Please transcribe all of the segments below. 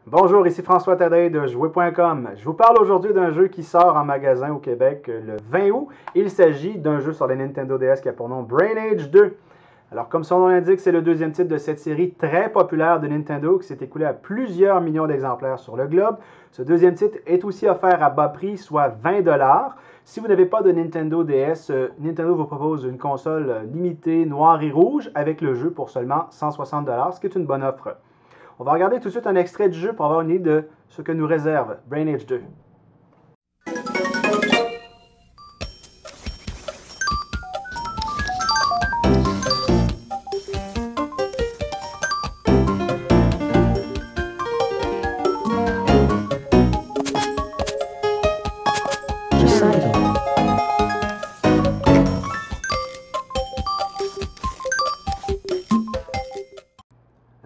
Bonjour, ici François Tadei de Jouer.com. Je vous parle aujourd'hui d'un jeu qui sort en magasin au Québec le 20 août. Il s'agit d'un jeu sur la Nintendo DS qui a pour nom Brain Age 2. Alors, comme son nom l'indique, c'est le deuxième titre de cette série très populaire de Nintendo qui s'est écoulée à plusieurs millions d'exemplaires sur le globe. Ce deuxième titre est aussi offert à bas prix, soit 20 $. Si vous n'avez pas de Nintendo DS, Nintendo vous propose une console limitée noire et rouge avec le jeu pour seulement 160 $, ce qui est une bonne offre. On va regarder tout de suite un extrait du jeu pour avoir une idée de ce que nous réserve Brain Age 2.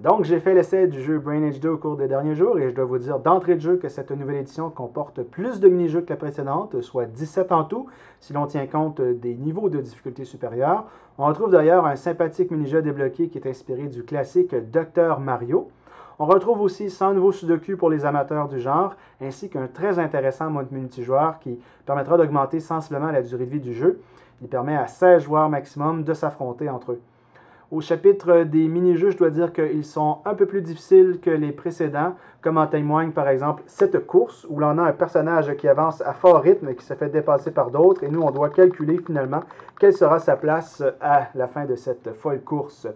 Donc, j'ai fait l'essai du jeu Brain Age 2 au cours des derniers jours et je dois vous dire d'entrée de jeu que cette nouvelle édition comporte plus de mini-jeux que la précédente, soit 17 en tout, si l'on tient compte des niveaux de difficulté supérieurs. On retrouve d'ailleurs un sympathique mini-jeu débloqué qui est inspiré du classique Dr Mario. On retrouve aussi 100 nouveaux sudoku pour les amateurs du genre, ainsi qu'un très intéressant mode multijoueur qui permettra d'augmenter sensiblement la durée de vie du jeu. Il permet à 16 joueurs maximum de s'affronter entre eux. Au chapitre des mini-jeux, je dois dire qu'ils sont un peu plus difficiles que les précédents, comme en témoigne par exemple cette course où l'on a un personnage qui avance à fort rythme et qui se fait dépasser par d'autres et nous on doit calculer finalement quelle sera sa place à la fin de cette folle course.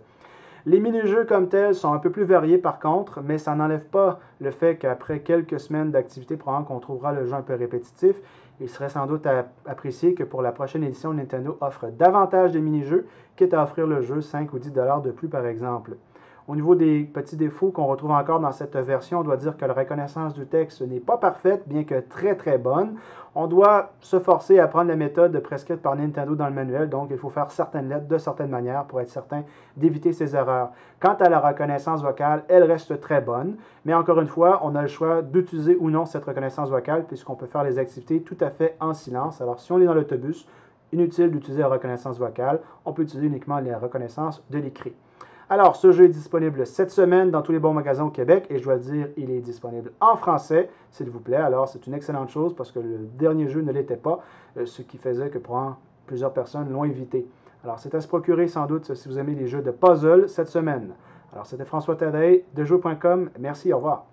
Les mini-jeux comme tels sont un peu plus variés par contre, mais ça n'enlève pas le fait qu'après quelques semaines d'activité, probablement qu'on trouvera le jeu un peu répétitif. Il serait sans doute apprécié que pour la prochaine édition, Nintendo offre davantage de mini-jeux, quitte à offrir le jeu 5 ou 10 $ de plus par exemple. Au niveau des petits défauts qu'on retrouve encore dans cette version, on doit dire que la reconnaissance du texte n'est pas parfaite, bien que très très bonne. On doit se forcer à prendre la méthode prescrite par Nintendo dans le manuel, donc il faut faire certaines lettres de certaines manières pour être certain d'éviter ces erreurs. Quant à la reconnaissance vocale, elle reste très bonne, mais encore une fois, on a le choix d'utiliser ou non cette reconnaissance vocale puisqu'on peut faire les activités tout à fait en silence. Alors si on est dans l'autobus, inutile d'utiliser la reconnaissance vocale, on peut utiliser uniquement la reconnaissance de l'écrit. Alors, ce jeu est disponible cette semaine dans tous les bons magasins au Québec et je dois le dire, il est disponible en français, s'il vous plaît. Alors, c'est une excellente chose parce que le dernier jeu ne l'était pas, ce qui faisait que plusieurs personnes l'ont évité. Alors, c'est à se procurer sans doute si vous aimez les jeux de puzzle cette semaine. Alors, c'était François Tadei de Jouer.com. Merci, au revoir.